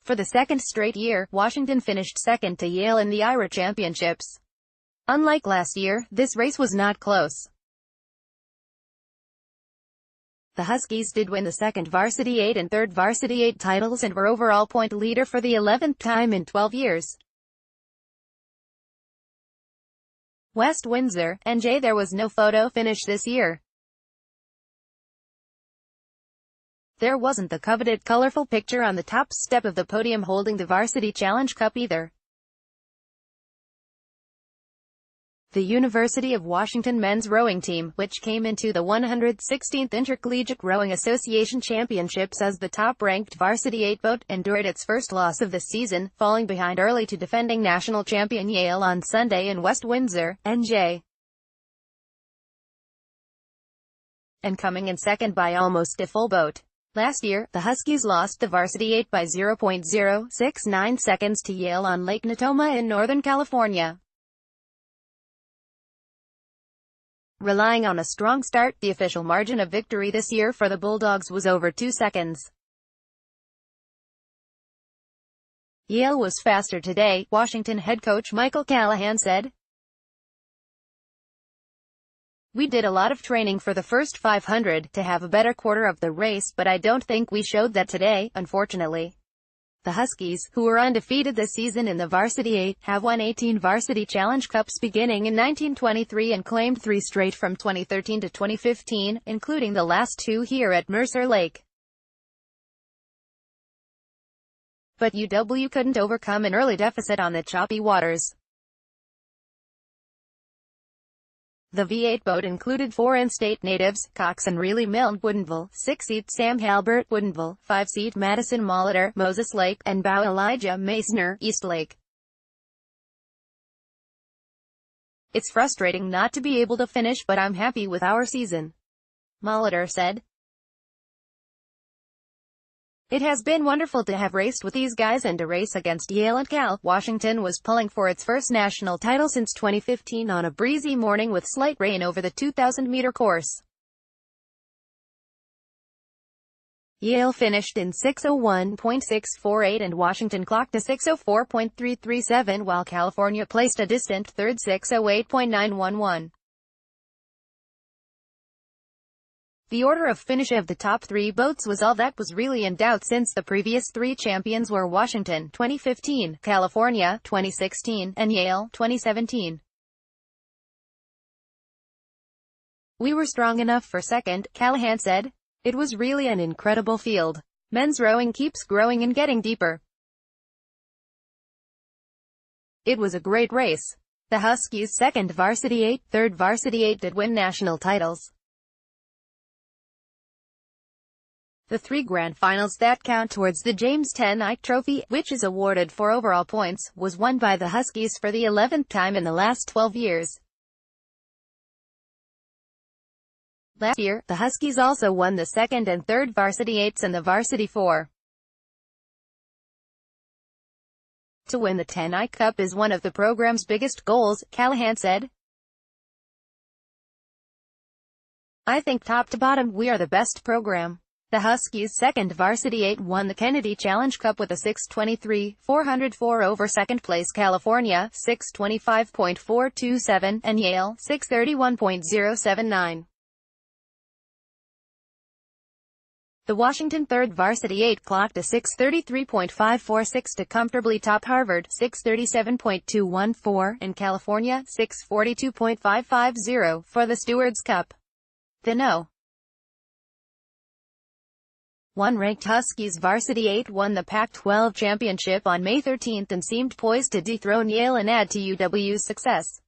For the second straight year, Washington finished second to Yale in the IRA championships. Unlike last year, this race was not close. The Huskies did win the second Varsity 8 and third Varsity 8 titles and were overall point leader for the 11th time in 12 years. West Windsor, NJ. There was no photo finish this year. There wasn't the coveted colorful picture on the top step of the podium holding the Varsity Challenge Cup either. The University of Washington men's rowing team, which came into the 116th Intercollegiate Rowing Association Championships as the top-ranked Varsity 8 boat, endured its first loss of the season, falling behind early to defending national champion Yale on Sunday in West Windsor, NJ. And coming in second by almost a full boat. Last year, the Huskies lost the Varsity 8 by 0.069 seconds to Yale on Lake Natoma in Northern California. Relying on a strong start, the official margin of victory this year for the Bulldogs was over 2 seconds. Yale was faster today, Washington head coach Michael Callahan said. We did a lot of training for the first 500 to have a better quarter of the race, but I don't think we showed that today, unfortunately. The Huskies, who were undefeated this season in the Varsity 8, have won 18 Varsity Challenge Cups beginning in 1923 and claimed 3 straight from 2013 to 2015, including the last 2 here at Mercer Lake. But UW couldn't overcome an early deficit on the choppy waters. The V8 boat included 4 in-state natives, Cox and Reilly Milne, Woodinville, 6-seat Sam Halbert, Woodinville, 5-seat Madison Molitor, Moses Lake, and Bow Elijah Masner, East Lake. It's frustrating not to be able to finish, but I'm happy with our season, Molitor said. It has been wonderful to have raced with these guys and to race against Yale and Cal. Washington was pulling for its first national title since 2015 on a breezy morning with slight rain over the 2,000-meter course. Yale finished in 6:01.648 and Washington clocked a 6:04.337 while California placed a distant third 6:08.911. The order of finish of the top 3 boats was all that was really in doubt since the previous 3 champions were Washington 2015, California 2016, and Yale 2017. We were strong enough for second, Callahan said. It was really an incredible field. Men's rowing keeps growing and getting deeper. It was a great race. The Huskies' second Varsity 8, third Varsity 8 did win national titles. The 3 grand finals that count towards the James Ten-Eyck Trophy, which is awarded for overall points, was won by the Huskies for the 11th time in the last 12 years. Last year, the Huskies also won the second and third Varsity 8s and the Varsity 4. To win the Ten-Eyck Cup is one of the program's biggest goals, Callahan said. I think top to bottom, we are the best program. The Huskies' second Varsity 8 won the Kennedy Challenge Cup with a 6:23.404 over second-place California, 6:25.427, and Yale, 6:31.079. The Washington third Varsity 8 clocked a 6:33.546 to comfortably top Harvard, 6:37.214, and California, 6:42.550, for the Stewards Cup. The No. 1 ranked Huskies Varsity 8 won the Pac-12 championship on May 13 and seemed poised to dethrone Yale and add to UW's success.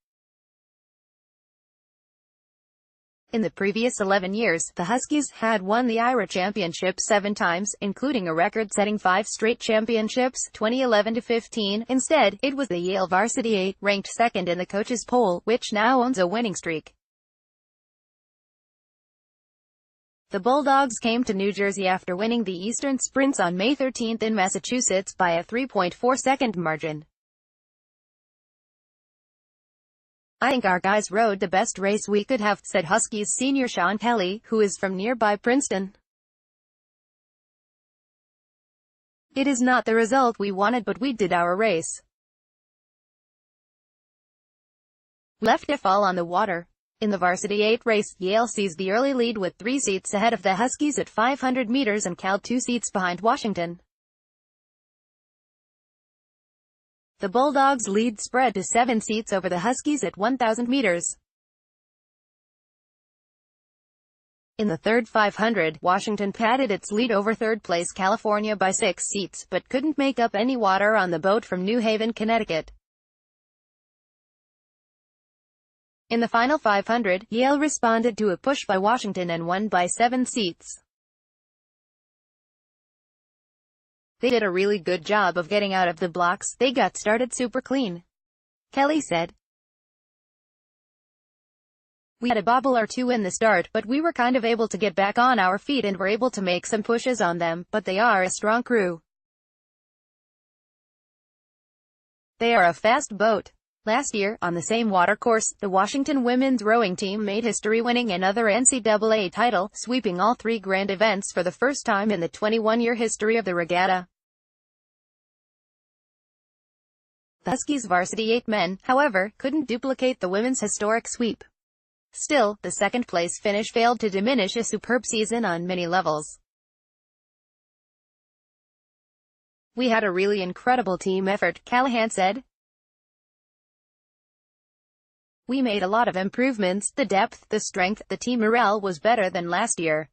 In the previous 11 years, the Huskies had won the IRA championship 7 times, including a record-setting 5 straight championships, 2011-15. Instead, it was the Yale Varsity 8, ranked second in the coaches' poll, which now owns a winning streak. The Bulldogs came to New Jersey after winning the Eastern Sprints on May 13 in Massachusetts by a 3.4-second margin. I think our guys rode the best race we could have, said Huskies senior Sean Kelly, who is from nearby Princeton. It is not the result we wanted, but we did our race. Left a fall on the water. In the Varsity 8 race, Yale seized the early lead with 3 seats ahead of the Huskies at 500 meters and Cal 2 seats behind Washington. The Bulldogs' lead spread to 7 seats over the Huskies at 1,000 meters. In the third 500, Washington padded its lead over third-place California by 6 seats, but couldn't make up any water on the boat from New Haven, Connecticut. In the final 500, Yale responded to a push by Washington and won by 7 seats. They did a really good job of getting out of the blocks. They got started super clean, Kelly said. We had a bobble or two in the start, but we were kind of able to get back on our feet and were able to make some pushes on them, but they are a strong crew. They are a fast boat. Last year, on the same watercourse, the Washington women's rowing team made history winning another NCAA title, sweeping all 3 grand events for the first time in the 21-year history of the regatta. The Huskies' Varsity 8 men, however, couldn't duplicate the women's historic sweep. Still, the second-place finish failed to diminish a superb season on many levels. We had a really incredible team effort, Callahan said. We made a lot of improvements, the depth, the strength, the team morale was better than last year.